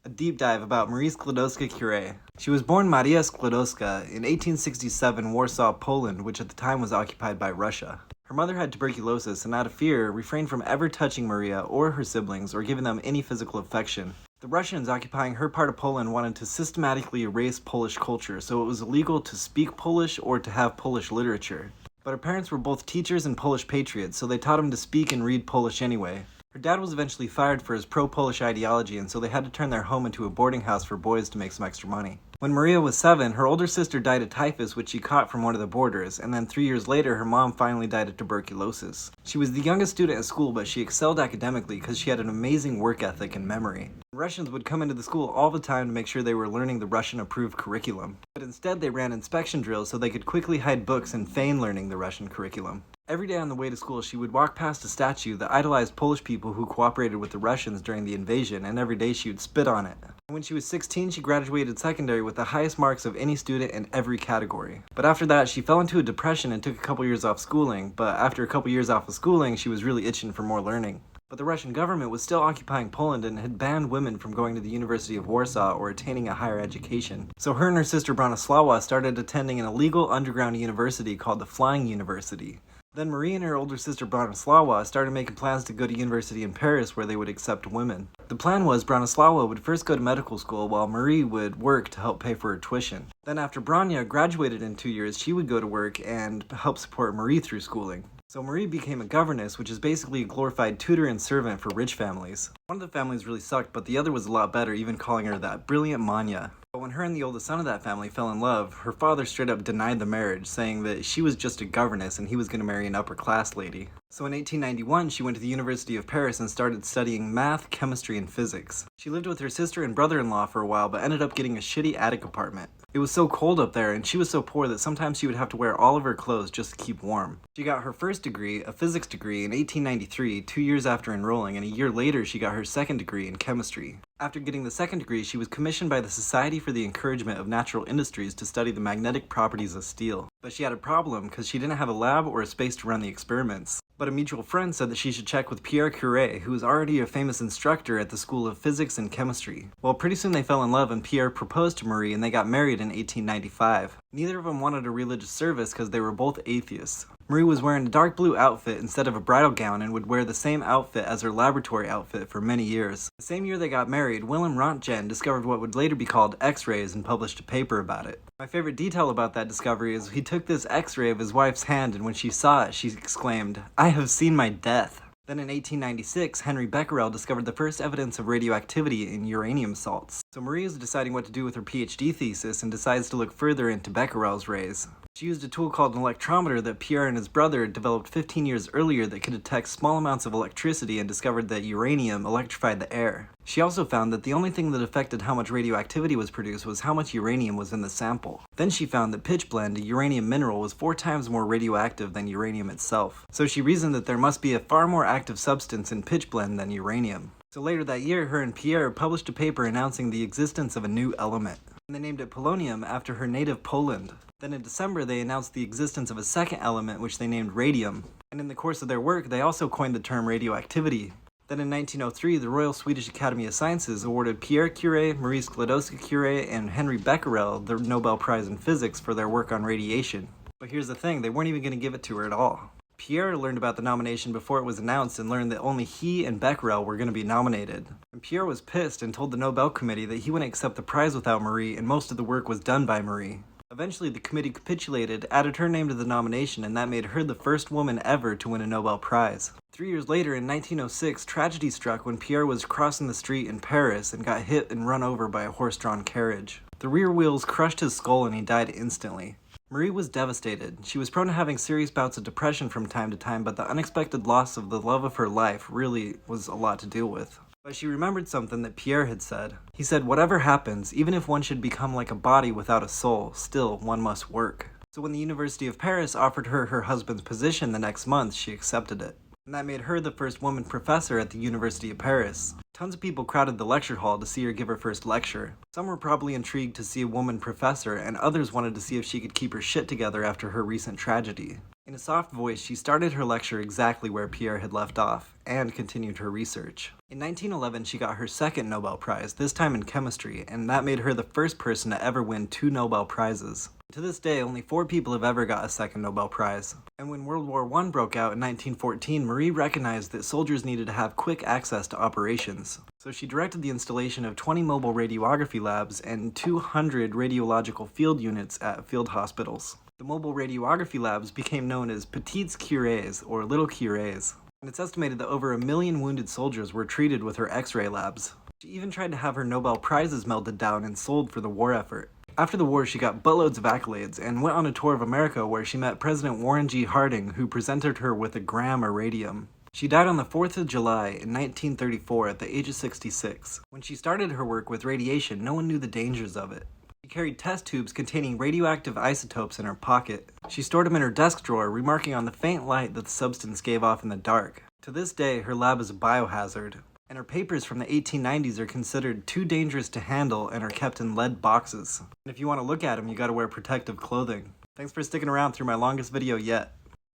a deep dive about Marie Sklodowska-Curie. She was born Maria Sklodowska in 1867 Warsaw, Poland, which at the time was occupied by Russia. Her mother had tuberculosis and out of fear refrained from ever touching Maria or her siblings or giving them any physical affection. The Russians occupying her part of Poland wanted to systematically erase Polish culture, so it was illegal to speak Polish or to have Polish literature. But her parents were both teachers and Polish patriots, so they taught him to speak and read Polish anyway. Her dad was eventually fired for his pro-Polish ideology, and so they had to turn their home into a boarding house for boys to make some extra money. When Maria was 7, her older sister died of typhus, which she caught from one of the boarders, and then 3 years later, her mom finally died of tuberculosis. She was the youngest student at school, but she excelled academically because she had an amazing work ethic and memory. Russians would come into the school all the time to make sure they were learning the Russian-approved curriculum. But instead, they ran inspection drills so they could quickly hide books and feign learning the Russian curriculum. Every day on the way to school, she would walk past a statue that idolized Polish people who cooperated with the Russians during the invasion, and every day she would spit on it. And when she was 16, she graduated secondary with the highest marks of any student in every category. But after that, she fell into a depression and took a couple years off schooling, but after a couple years off of schooling, she was really itching for more learning. But the Russian government was still occupying Poland and had banned women from going to the University of Warsaw or attaining a higher education. So her and her sister Bronislawa started attending an illegal underground university called the Flying University. Then Marie and her older sister Bronislawa started making plans to go to university in Paris where they would accept women. The plan was Bronislawa would first go to medical school while Marie would work to help pay for her tuition. Then after Bronya graduated in 2 years, she would go to work and help support Marie through schooling. So Marie became a governess, which is basically a glorified tutor and servant for rich families. One of the families really sucked, but the other was a lot better, even calling her that brilliant Manya. But when her and the oldest son of that family fell in love, her father straight up denied the marriage, saying that she was just a governess and he was going to marry an upper class lady. So in 1891, she went to the University of Paris and started studying math, chemistry, and physics. She lived with her sister and brother-in-law for a while, but ended up getting a shitty attic apartment. It was so cold up there, and she was so poor that sometimes she would have to wear all of her clothes just to keep warm. She got her first degree, a physics degree, in 1893, 2 years after enrolling, and a year later she got her second degree in chemistry. After getting the second degree, she was commissioned by the Society for the Encouragement of Natural Industries to study the magnetic properties of steel. But she had a problem because she didn't have a lab or a space to run the experiments. But a mutual friend said that she should check with Pierre Curie, who was already a famous instructor at the School of Physics and Chemistry. Well, pretty soon they fell in love and Pierre proposed to Marie and they got married in 1895. Neither of them wanted a religious service because they were both atheists. Marie was wearing a dark blue outfit instead of a bridal gown and would wear the same outfit as her laboratory outfit for many years. The same year they got married, Willem Röntgen discovered what would later be called X-rays and published a paper about it. My favorite detail about that discovery is he took this X-ray of his wife's hand and when she saw it, she exclaimed, "I have seen my death." Then in 1896, Henry Becquerel discovered the first evidence of radioactivity in uranium salts. So Marie is deciding what to do with her PhD thesis and decides to look further into Becquerel's rays. She used a tool called an electrometer that Pierre and his brother developed 15 years earlier that could detect small amounts of electricity and discovered that uranium electrified the air. She also found that the only thing that affected how much radioactivity was produced was how much uranium was in the sample. Then she found that pitchblende, a uranium mineral, was 4 times more radioactive than uranium itself. So she reasoned that there must be a far more active substance in pitchblende than uranium. So later that year, her and Pierre published a paper announcing the existence of a new element. And they named it polonium after her native Poland. Then in December, they announced the existence of a second element which they named radium. And in the course of their work, they also coined the term radioactivity. Then in 1903, the Royal Swedish Academy of Sciences awarded Pierre Curie, Marie Sklodowska-Curie, and Henry Becquerel the Nobel Prize in Physics for their work on radiation. But here's the thing, they weren't even going to give it to her at all. Pierre learned about the nomination before it was announced and learned that only he and Becquerel were going to be nominated. And Pierre was pissed and told the Nobel Committee that he wouldn't accept the prize without Marie, and most of the work was done by Marie. Eventually, the committee capitulated, added her name to the nomination, and that made her the first woman ever to win a Nobel Prize. 3 years later, in 1906, tragedy struck when Pierre was crossing the street in Paris and got hit and run over by a horse-drawn carriage. The rear wheels crushed his skull and he died instantly. Marie was devastated. She was prone to having serious bouts of depression from time to time, but the unexpected loss of the love of her life really was a lot to deal with. But she remembered something that Pierre had said. He said, "Whatever happens, even if one should become like a body without a soul, still one must work." So when the University of Paris offered her her husband's position the next month, she accepted it. And that made her the first woman professor at the University of Paris. Tons of people crowded the lecture hall to see her give her first lecture. Some were probably intrigued to see a woman professor, and others wanted to see if she could keep her shit together after her recent tragedy. In a soft voice, she started her lecture exactly where Pierre had left off, and continued her research. In 1911, she got her second Nobel Prize, this time in chemistry, and that made her the first person to ever win 2 Nobel Prizes. To this day, only 4 people have ever got a second Nobel Prize. And when World War I broke out in 1914, Marie recognized that soldiers needed to have quick access to operations. So she directed the installation of 20 mobile radiography labs and 200 radiological field units at field hospitals. The mobile radiography labs became known as Petites Curies, or Little Curies. And it's estimated that over 1 million wounded soldiers were treated with her X-ray labs. She even tried to have her Nobel Prizes melted down and sold for the war effort. After the war, she got buttloads of accolades and went on a tour of America where she met President Warren G. Harding, who presented her with a gram of radium. She died on the 4th of July in 1934 at the age of 66. When she started her work with radiation, no one knew the dangers of it. She carried test tubes containing radioactive isotopes in her pocket. She stored them in her desk drawer, remarking on the faint light that the substance gave off in the dark. To this day, her lab is a biohazard, and her papers from the 1890s are considered too dangerous to handle and are kept in lead boxes. And if you want to look at them, you gotta wear protective clothing. Thanks for sticking around through my longest video yet.